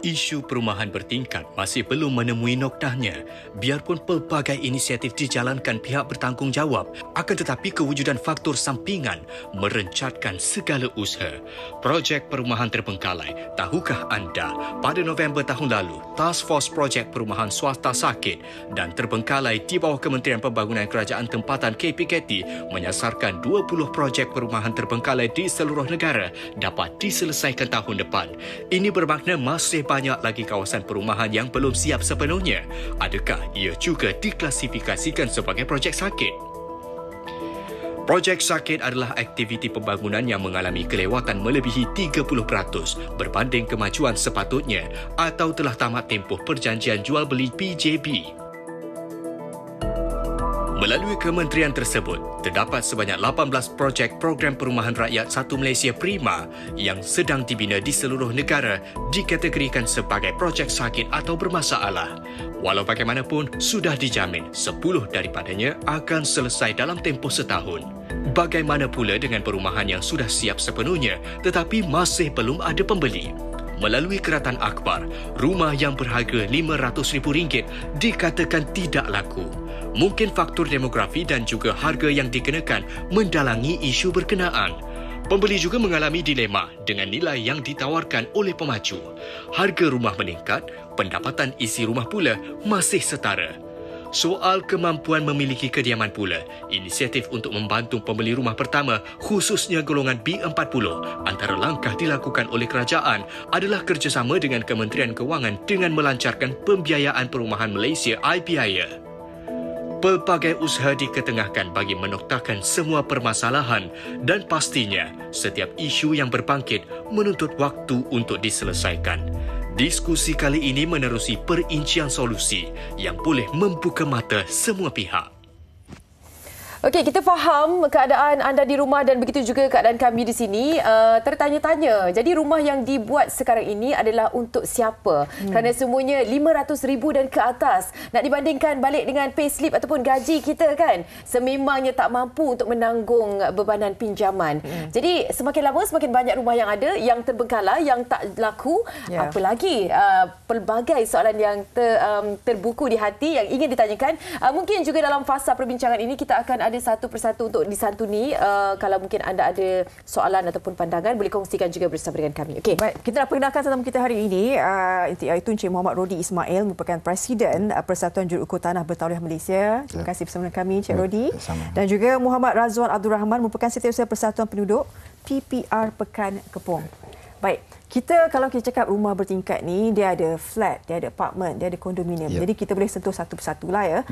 Isu perumahan bertingkat masih belum menemui noktahnya. Biarpun pelbagai inisiatif dijalankan pihak bertanggungjawab, akan tetapi kewujudan faktor sampingan merencatkan segala usaha. Projek perumahan terbengkalai. Tahukah anda, pada November tahun lalu, Task Force Projek Perumahan Swasta Sakit dan Terbengkalai di bawah Kementerian Pembangunan Kerajaan Tempatan KPKT menyasarkan 20 projek perumahan terbengkalai di seluruh negara dapat diselesaikan tahun depan. Ini bermakna masih banyak lagi kawasan perumahan yang belum siap sepenuhnya. Adakah ia juga diklasifikasikan sebagai projek sakit? Projek sakit adalah aktiviti pembangunan yang mengalami kelewatan melebihi 30% berbanding kemajuan sepatutnya atau telah tamat tempoh perjanjian jual beli PJB. Melalui kementerian tersebut, terdapat sebanyak 18 projek program perumahan rakyat Satu Malaysia Prima yang sedang dibina di seluruh negara dikategorikan sebagai projek sakit atau bermasalah. Walau bagaimanapun, sudah dijamin 10 daripadanya akan selesai dalam tempoh setahun. Bagaimana pula dengan perumahan yang sudah siap sepenuhnya tetapi masih belum ada pembeli? Melalui Keratan Akhbar, rumah yang berharga RM500,000 dikatakan tidak laku. Mungkin faktor demografi dan juga harga yang dikenakan mendalangi isu berkenaan. Pembeli juga mengalami dilema dengan nilai yang ditawarkan oleh pemacu. Harga rumah meningkat, pendapatan isi rumah pula masih setara. Soal kemampuan memiliki kediaman pula, inisiatif untuk membantu pembeli rumah pertama khususnya golongan B40 antara langkah dilakukan oleh kerajaan adalah kerjasama dengan Kementerian Kewangan dengan melancarkan Pembiayaan Perumahan Malaysia IPIA. Pelbagai usaha diketengahkan bagi menoktakan semua permasalahan dan pastinya setiap isu yang berbangkit menuntut waktu untuk diselesaikan. Diskusi kali ini menerusi perincian solusi yang boleh membuka mata semua pihak. Okey, kita faham keadaan anda di rumah dan begitu juga keadaan kami di sini. Tertanya-tanya, jadi rumah yang dibuat sekarang ini adalah untuk siapa? Kerana semuanya RM500,000 dan ke atas. Nak dibandingkan balik dengan payslip ataupun gaji kita kan, sememangnya tak mampu untuk menanggung bebanan pinjaman. Jadi semakin lama semakin banyak rumah yang ada, yang terbengkalai, yang tak laku. Apa lagi? Pelbagai soalan yang terbuku di hati yang ingin ditanyakan. Mungkin juga dalam fasa perbincangan ini kita akan ada satu persatu untuk disantuni. Kalau mungkin anda ada soalan ataupun pandangan, boleh kongsikan juga bersama dengan kami. Okey. Baik, kita nak perkenalkan tetamu kita hari ini, iaitu Encik Muhammad Rodi Ismail, merupakan Presiden Persatuan Juruukur Tanah Bertauliah Malaysia. Terima kasih bersama dengan kami, Encik Rodi. Dan juga Muhammad Razwan Abdul Rahman, merupakan Setiausaha Persatuan Penduduk PPR Pekan Kepong. Baik, kalau kita cakap rumah bertingkat ni, dia ada flat, dia ada apartment, dia ada kondominium. Jadi kita boleh sentuh satu persatu lah ya.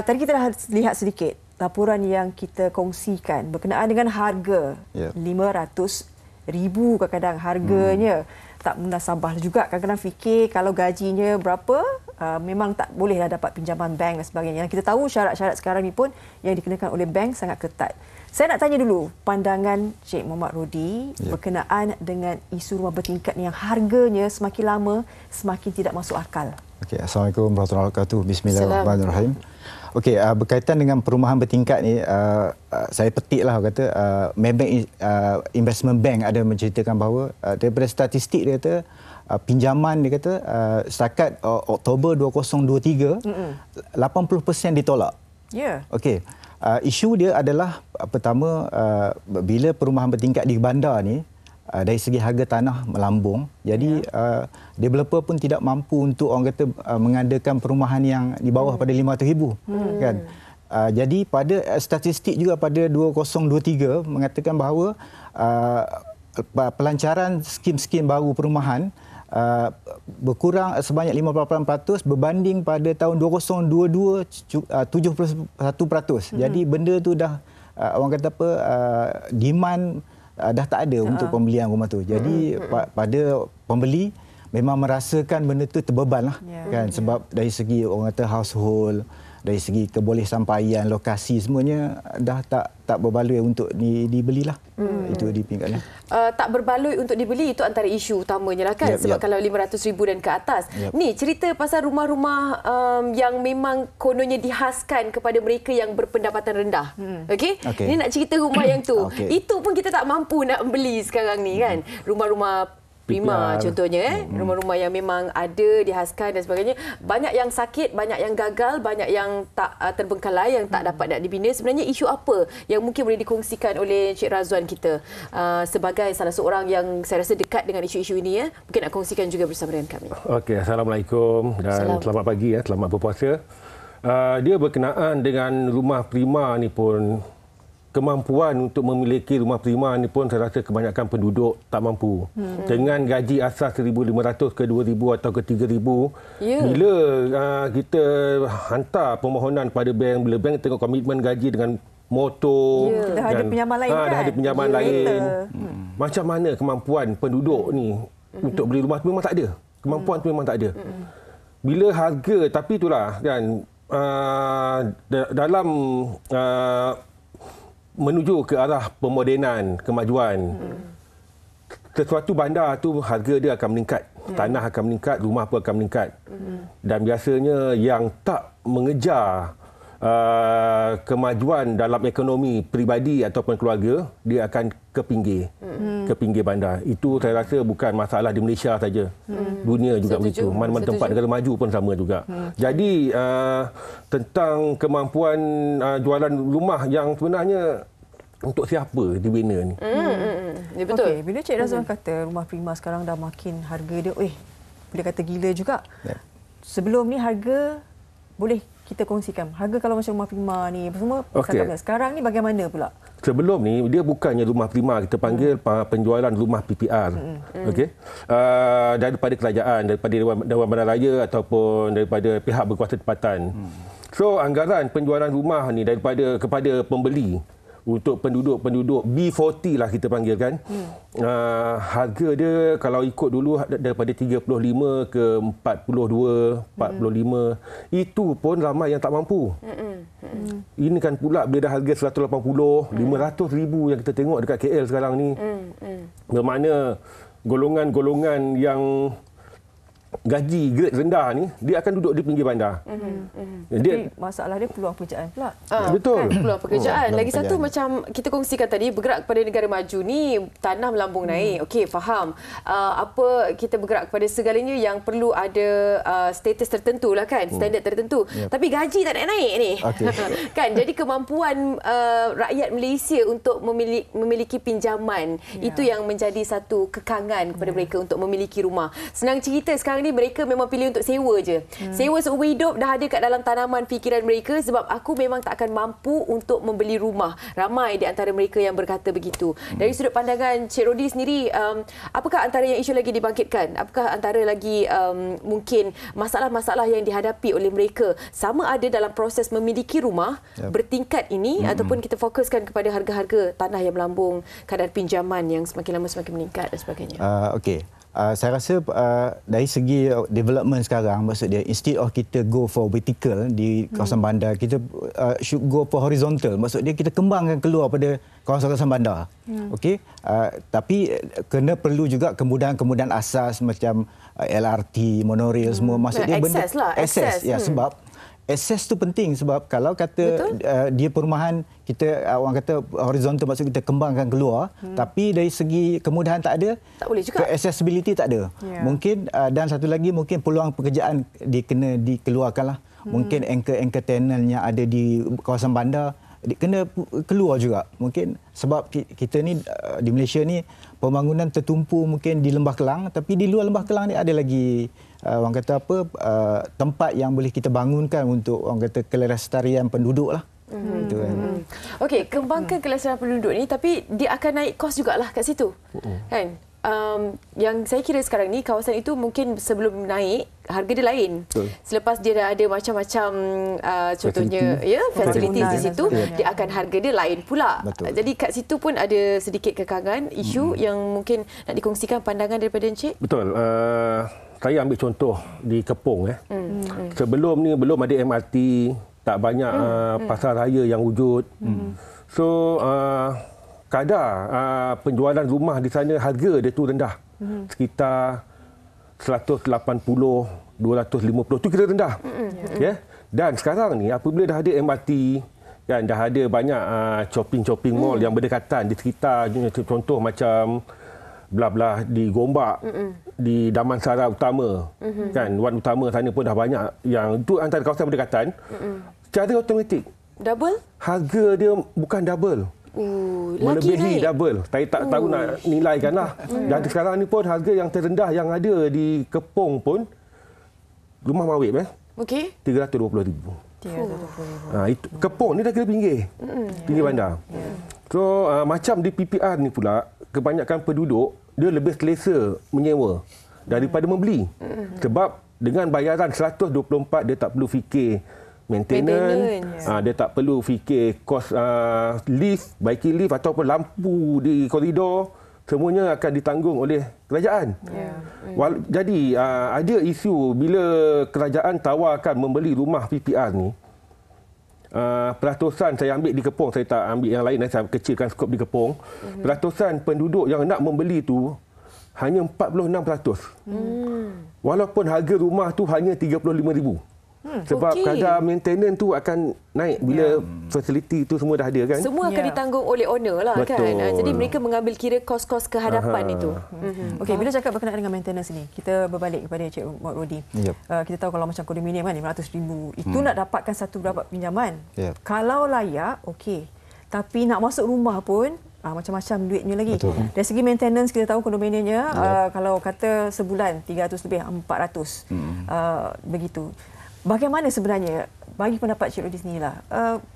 Tadi kita dah lihat sedikit laporan yang kita kongsikan berkenaan dengan harga RM500,000 kadang-kadang harganya tak munasabah juga. Kadang-kadang fikir kalau gajinya berapa, memang tak bolehlah dapat pinjaman bank dan sebagainya. Kita tahu syarat-syarat sekarang ni pun yang dikenakan oleh bank sangat ketat. Saya nak tanya dulu pandangan Cik Muhammad Rodi berkenaan dengan isu rumah bertingkat ni yang harganya semakin lama semakin tidak masuk akal. Okey, Assalamualaikum warahmatullahi wabarakatuh. Bismillahirrahmanirrahim. Okey, berkaitan dengan perumahan bertingkat ni, saya petiklah kata Maybank Investment Bank ada menceritakan bahawa daripada statistik dia kata pinjaman dia kata setakat Oktober 2023 80% ditolak. Ya. Okey. Isu dia adalah pertama bila perumahan bertingkat di bandar ni dari segi harga tanah melambung, jadi developer pun tidak mampu untuk orang kata mengadakan perumahan yang di bawah pada RM500,000 kan. Jadi pada statistik juga pada 2023 mengatakan bahawa pelancaran skim-skim baru perumahan berkurang sebanyak 58% berbanding pada tahun 2022 71%. Jadi benda tu dah orang kata apa demand dah tak ada untuk pembelian rumah tu. Jadi pada pembeli memang merasakan benda tu terbeban lah kan, sebab dari segi orang kata household, dari segi kebolehsampaian, lokasi semuanya dah tak berbaloi untuk dibelilah. Itu di peringkatnya. Tak berbaloi untuk dibeli itu antara isu utamanya lah kan, sebab kalau RM500,000 dan ke atas. Ni cerita pasal rumah-rumah yang memang kononnya dihaskan kepada mereka yang berpendapatan rendah. Okey? Ni nak cerita rumah yang tu. Itu pun kita tak mampu nak beli sekarang ni kan. Rumah-rumah Prima contohnya rumah-rumah yang memang ada dihaskan dan sebagainya. Banyak yang sakit, banyak yang gagal, banyak yang tak terbengkalai, yang tak dapat nak dibina. Sebenarnya isu apa yang mungkin boleh dikongsikan oleh Encik Razwan kita sebagai salah seorang yang saya rasa dekat dengan isu-isu ini, mungkin nak kongsikan juga bersama dengan kami. Okey, Assalamualaikum dan selamat pagi, selamat berpuasa. Dia berkenaan dengan rumah prima ni pun, kemampuan untuk memiliki rumah prima ni pun saya rasa kebanyakan penduduk tak mampu. Dengan gaji asas 1,500 ke 2,000 atau ke 3,000, bila kita hantar permohonan pada bank, bila bank tengok komitmen gaji dengan motor, dah ada pinjaman lain kan? Dah ada pinjaman lain. Macam mana kemampuan penduduk ni untuk beli rumah tu memang tak ada. Kemampuan tu memang tak ada. Bila harga, tapi itulah kan, dalam menuju ke arah pemodenan, kemajuan. Sesuatu bandar tu harga dia akan meningkat. Tanah akan meningkat, rumah pun akan meningkat. Dan biasanya yang tak mengejar kemajuan dalam ekonomi peribadi ataupun keluarga, dia akan ke pinggir bandar. Itu saya rasa bukan masalah di Malaysia saja. Dunia juga begitu. Mana-mana tempat negara maju pun sama juga. Jadi tentang kemampuan jualan rumah yang sebenarnya untuk siapa dibina ni? Ya, betul. Okay, bila Cik Razwan kata rumah prima sekarang dah makin harga dia, boleh kata gila juga. Sebelum ni harga boleh kita kongsikan. Harga kalau macam rumah prima ni semua sekarang ni bagaimana pula? Sebelum ni dia bukannya rumah prima, kita panggil penjualan rumah PPR. Okey. Daripada kerajaan, daripada Dewan Bandar Raya ataupun daripada pihak berkuasa tempatan. So anggaran penjualan rumah ni kepada pembeli untuk penduduk B40 lah kita panggilkan. Harga dia kalau ikut dulu daripada 35 ke 42, 45, itu pun ramai yang tak mampu. Ini kan pula bila dah harga 180, 500 ribu yang kita tengok dekat KL sekarang ni. Bermakna golongan-golongan yang gaji grade rendah ni, dia akan duduk di pinggir bandar. Tapi masalah dia peluang pekerjaan pula. Betul. Kan, peluang pekerjaan. Lagi satu macam kita kongsikan tadi, bergerak kepada negara maju ni, tanah melambung naik. Okey, faham. Apa kita bergerak kepada segalanya yang perlu ada status tertentu lah kan, standard tertentu. Tapi gaji tak naik ni. Kan, jadi kemampuan rakyat Malaysia untuk memiliki pinjaman, itu yang menjadi satu kekangan kepada mereka untuk memiliki rumah. Senang cerita sekarang ni mereka memang pilih untuk sewa je. Sewa seumur hidup dah ada kat dalam tanaman fikiran mereka, sebab aku memang tak akan mampu untuk membeli rumah. Ramai di antara mereka yang berkata begitu. Dari sudut pandangan Cik Rodi sendiri, apakah antara yang isu lagi dibangkitkan? Apakah antara lagi mungkin masalah-masalah yang dihadapi oleh mereka sama ada dalam proses memiliki rumah bertingkat ini, ataupun kita fokuskan kepada harga-harga tanah yang melambung, kadar pinjaman yang semakin lama semakin meningkat dan sebagainya? Okey. Saya rasa dari segi development sekarang, maksud dia instead of kita go for vertical di kawasan bandar, kita should go for horizontal. Maksud dia kita kembangkan keluar pada kawasan-kawasan bandar. Okey, tapi kena perlu juga kemudahan-kemudahan asas macam LRT, monorail semua. Maksud dia benda akses ya, sebab akses tu penting, sebab kalau kata dia perumahan kita orang kata horizontal, maksud kita kembangkan keluar, tapi dari segi kemudahan tak ada, tak boleh juga. Accessibility tak ada. Mungkin dan satu lagi mungkin peluang pekerjaan kena dikeluarkanlah. Mungkin anchor tenant yang ada di kawasan bandar kena keluar juga. Mungkin sebab kita ni di Malaysia ni pembangunan tertumpu mungkin di Lembah Kelang, tapi di luar Lembah Kelang ni ada lagi orang kata apa tempat yang boleh kita bangunkan untuk orang kata kelestarian penduduk lah. Okey, kembangkan kelestarian penduduk ni, tapi dia akan naik kos jugalah kat situ. Kan? Yang saya kira sekarang ni kawasan itu mungkin sebelum naik harga dia lain. Selepas dia dah ada macam-macam contohnya facilities di situ, dia akan harga dia lain pula. Jadi kat situ pun ada sedikit kekangan isu yang mungkin nak dikongsikan pandangan daripada Encik. Betul. Saya ambil contoh di Kepong. Sebelum ni belum ada MRT, tak banyak pasar raya yang wujud. So kadar penjualan rumah di sana harga dia tu rendah. Sekitar 180, 250 tu kira rendah. Dan sekarang ni apabila dah ada MRT, kan dah ada banyak shopping mall yang berdekatan di sekitar, contoh macam belah-belah di Gombak, di Damansara Utama, kan, Wan Utama sana pun dah banyak yang itu antara kawasan berdekatan. Secara automatik Double? harga dia bukan double. Melebihi double. Saya tak tahu nak nilaikan lah. Dan sekarang ni pun harga yang terendah yang ada di Kepong pun rumah mawib Okey. RM320,000. Itu Kepong ni dah kira pinggir. Pinggir bandar. So macam di PPR ni pula, kebanyakan penduduk dia lebih selesa menyewa daripada membeli. Sebab dengan bayaran 124 dia tak perlu fikir maintenance. Dia tak perlu fikir kos lift, baiki lift ataupun lampu di koridor. Semuanya akan ditanggung oleh kerajaan. Jadi ada isu bila kerajaan tawarkan membeli rumah PPR ni, peratusan saya ambil di Kepong, saya tak ambil yang lain, saya kecilkan skop di Kepong. Peratusan penduduk yang nak membeli tu hanya 46%. Walaupun harga rumah tu hanya RM35,000. Sebab kadar maintenance tu akan naik bila fasiliti tu semua dah ada, kan. Semua akan ditanggung oleh owner lah. Betul. Kan. Jadi mereka mengambil kira kos-kos kehadapan itu. Okey, bila cakap berkenaan dengan maintenance ni, kita berbalik kepada Cik Mat Rodi. Kita tahu kalau macam kondominium kan RM500,000, itu nak dapatkan satu berapa pinjaman. Kalau layak, okey. Tapi nak masuk rumah pun macam-macam duitnya lagi. Betul. Dari segi maintenance kita tahu kondominiumnya kalau kata sebulan 300 lebih 400. Begitu. Bagaimana sebenarnya bagi pendapat Cik Rodi sendirilah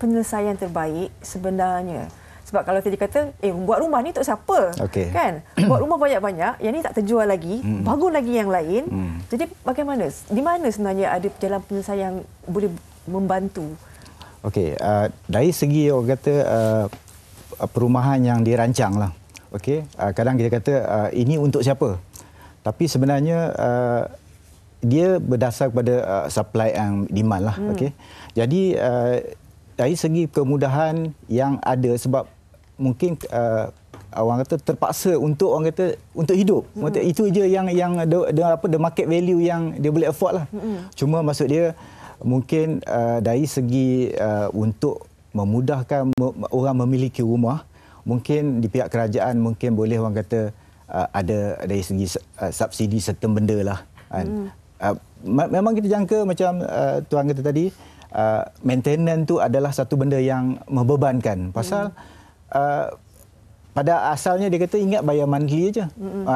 penyelesaian terbaik sebenarnya? Sebab kalau tadi kata buat rumah ni untuk siapa? Kan? Buat rumah banyak-banyak, yang ni tak terjual lagi, bangun lagi yang lain. Jadi bagaimana? Di mana sebenarnya ada jalan penyelesaian yang boleh membantu? Okey, dari segi orang kata perumahan yang dirancang lah. Okey, kadang kita kata ini untuk siapa? Tapi sebenarnya dia berdasar kepada supply and demand lah. Okey. Jadi dari segi kemudahan yang ada, sebab mungkin orang kata terpaksa untuk orang kata untuk hidup. Itu je yang the market value yang dia boleh afford lah. Cuma maksud dia mungkin dari segi untuk memudahkan orang memiliki rumah, mungkin di pihak kerajaan mungkin boleh orang kata ada dari segi subsidi serta benda lah. Memang kita jangka macam tuan kata tadi, maintenance tu adalah satu benda yang membebankan. Pasal pada asalnya dia kata ingat bayar monthly aja.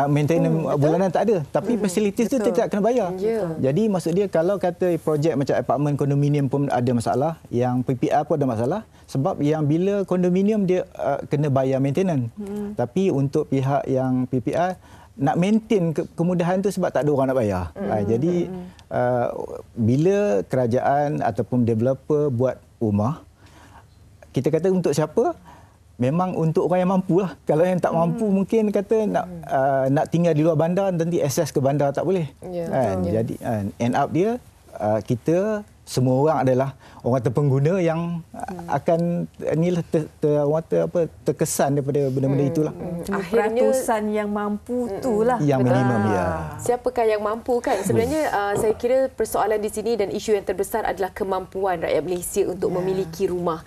Maintenance bulanan tak ada. Tapi facilities tu tak kena bayar. Jadi maksud dia kalau kata projek macam apartmen kondominium pun ada masalah, yang PPR pun ada masalah. Sebab yang bila kondominium dia kena bayar maintenance. Tapi untuk pihak yang PPR nak maintain kemudahan tu sebab tak ada orang nak bayar. Jadi bila kerajaan ataupun developer buat rumah, kita kata untuk siapa? Memang untuk orang yang mampu lah. Kalau yang tak mampu mungkin kata nak tinggal di luar bandar, nanti akses ke bandar tak boleh. Jadi end up dia kita semua orang adalah orang terpengguna yang akan terkesan daripada benda-benda itulah. Peratusan yang mampu itulah yang minimum Siapakah yang mampu, kan? Sebenarnya saya kira persoalan di sini dan isu yang terbesar adalah kemampuan rakyat Malaysia untuk memiliki rumah.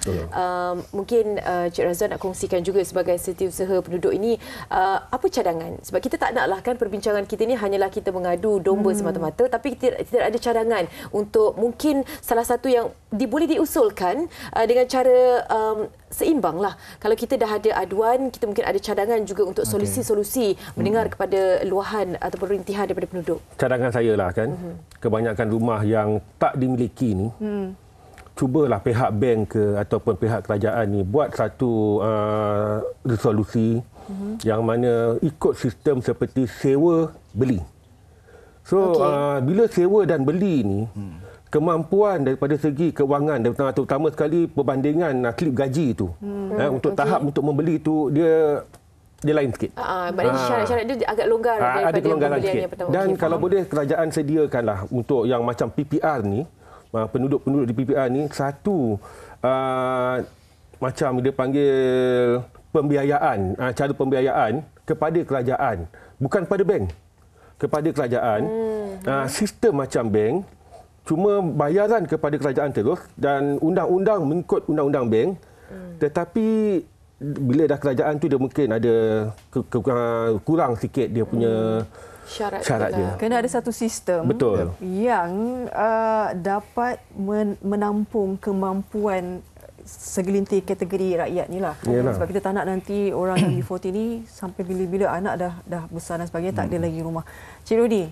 Mungkin Cik Razwan nak kongsikan juga sebagai setiausaha penduduk ini apa cadangan? Sebab kita tak naklah kan perbincangan kita ni hanyalah kita mengadu domba semata-mata, tapi tidak ada cadangan untuk mungkin salah satu yang boleh diusulkan dengan cara seimbang lah. Kalau kita dah ada aduan, kita mungkin ada cadangan juga untuk solusi-solusi mendengar kepada luahan ataupun rintihan daripada penduduk. Cadangan saya lah kan, kebanyakan rumah yang tak dimiliki ni, cubalah pihak bank ke ataupun pihak kerajaan ni buat satu resolusi yang mana ikut sistem seperti sewa beli. So bila sewa dan beli ni, kemampuan daripada segi kewangan, terutama sekali perbandingan slip gaji itu untuk tahap untuk membeli itu dia lain sikit. Maknanya syarat-syarat dia agak longgar daripada pembelian yang pertama. Dan kalau boleh kerajaan sediakanlah untuk yang macam PPR ni, penduduk-penduduk di PPR ni satu macam dia panggil pembiayaan, cara pembiayaan kepada kerajaan, bukan pada bank, kepada kerajaan. Sistem macam bank, cuma bayaran kepada kerajaan terus dan undang-undang mengikut undang-undang bank, tetapi bila dah kerajaan tu dia mungkin ada kurang sikit dia punya syarat dia. Kena ada satu sistem yang dapat menampung kemampuan segelintir kategori rakyat ni lah. Sebab kita tak nak nanti orang yang B40 ni sampai bila-bila anak dah besar dan sebagainya tak ada lagi rumah. Cik Rudi,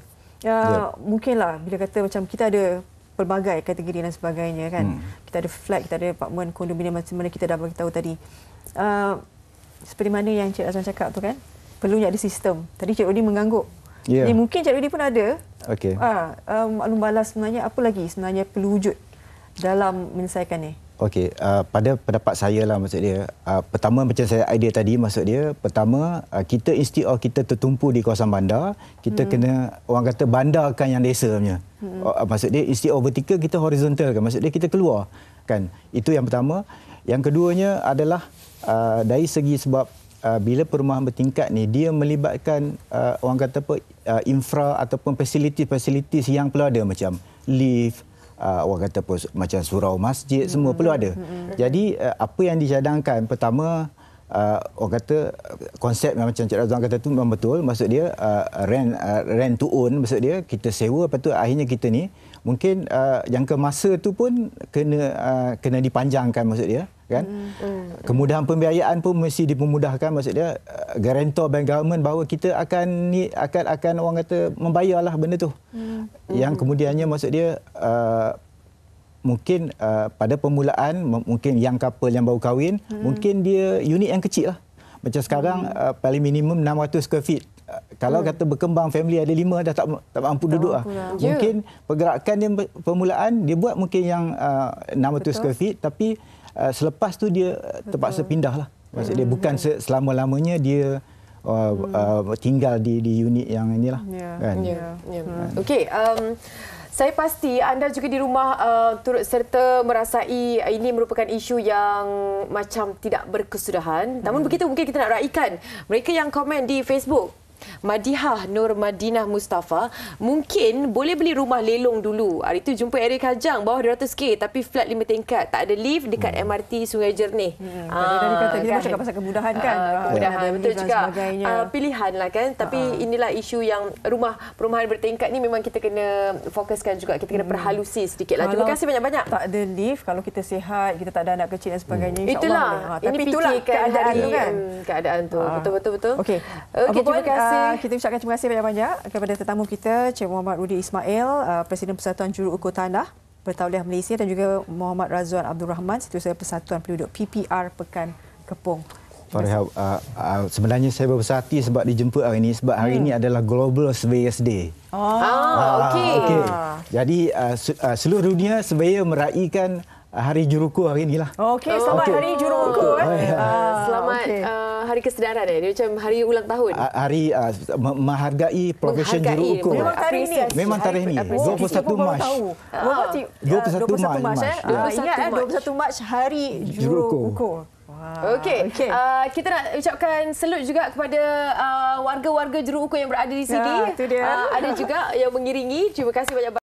mungkinlah bila kata macam kita ada pelbagai kategori dan sebagainya kan. Kita ada flat, kita ada apartmen, kondominium macam mana kita dah bagi tahu tadi. Seperti mana yang Cik Razwan cakap tu kan, perlunya ada sistem. Tadi Cik Rudi mengangguk. Jadi mungkin Cik Rudi pun ada. Maklum balas sebenarnya apa lagi sebenarnya perlu wujud dalam menyelesaikan ni. Okey, pada pendapat saya lah maksud dia, pertama macam saya idea tadi, maksud dia pertama kita instead of kita tertumpu di kawasan bandar, kita kena orang kata bandarkan yang desa punya. Maksud dia instead of vertical kita horizontal kan, maksud dia kita keluar kan. Itu yang pertama. Yang keduanya adalah dari segi sebab bila perumahan bertingkat ni dia melibatkan orang kata apa infra ataupun facilities yang perlu ada macam lift, orang kata pun macam surau masjid semua perlu ada. Jadi apa yang dicadangkan pertama orang kata konsep yang macam Cik Razwan kata tu memang betul, maksud dia rent to own, maksud dia kita sewa lepas tu akhirnya kita ni mungkin jangka masa tu pun kena dipanjangkan maksud dia kan. Kemudahan pembiayaan pun mesti dipermudahkan, maksud dia guarantor bank government bahawa kita akan orang kata membayarlah benda tu. Yang kemudiannya maksud dia mungkin pada permulaan mungkin yang couple yang baru kahwin mungkin dia unit yang kecil lah. Macam sekarang paling minimum 600 square feet. Kalau kata berkembang family ada 5 dah tak mampu duduk lah. Mungkin pergerakan dia permulaan dia buat mungkin yang 600 square feet tapi selepas tu dia terpaksa pindah lah. Maksud dia bukan selama-lamanya dia tinggal di unit yang inilah. Kan? Okey, saya pasti anda juga di rumah turut serta merasai ini merupakan isu yang macam tidak berkesudahan. Namun begitu mungkin kita nak raikan mereka yang komen di Facebook. Madihah Nur Madinah Mustafa, mungkin boleh beli rumah lelong dulu. Hari tu jumpa area Kajang bawah 200k tapi flat 5 tingkat, tak ada lift dekat MRT Sungai Jernih. Tadi kata dia cakap pasal kemudahan kan. Kemudahan betul juga. Pilihan lah kan. Tapi inilah isu yang rumah perumahan bertingkat ni memang kita kena fokuskan juga. Kita kena perhalusi sedikit lah. Terima kasih banyak-banyak. Tak ada lift, kalau kita sihat, kita tak ada anak kecil dan sebagainya, itulah. Tapi itulah keadaan tu kan. Keadaan tu. Betul. Okey, terima kasih. Kita ucapkan terima kasih banyak-banyak kepada tetamu kita, Cik Muhammad Rudi Ismail, Presiden Persatuan Juruukur Tanah Bertauliah Malaysia, dan juga Muhammad Razwan Abdul Rahman, Setiausaha Persatuan Penduduk PPR Pekan Kepong. Farihab, sebenarnya saya berbesar hati sebab dijemput hari ini, sebab hari ini adalah Global Surveyors Day. Okey. Jadi seluruh dunia surveyor meraihkan Hari Juruukur hari inilah. Okey, selamat Hari Juruukur. Selamat Hari Kesedaran dia macam hari ulang tahun. Hari menghargai profesion juruukur. Memang tarikh ni. Memang tarikh ni. 21 Mac. 21 Mac. Ingat 21 Mac Hari Juruukur. Okey. Kita nak ucapkan salut juga kepada warga-warga Juruukur yang berada di sini. Itu dia. Ada juga yang mengiringi. Terima kasih banyak.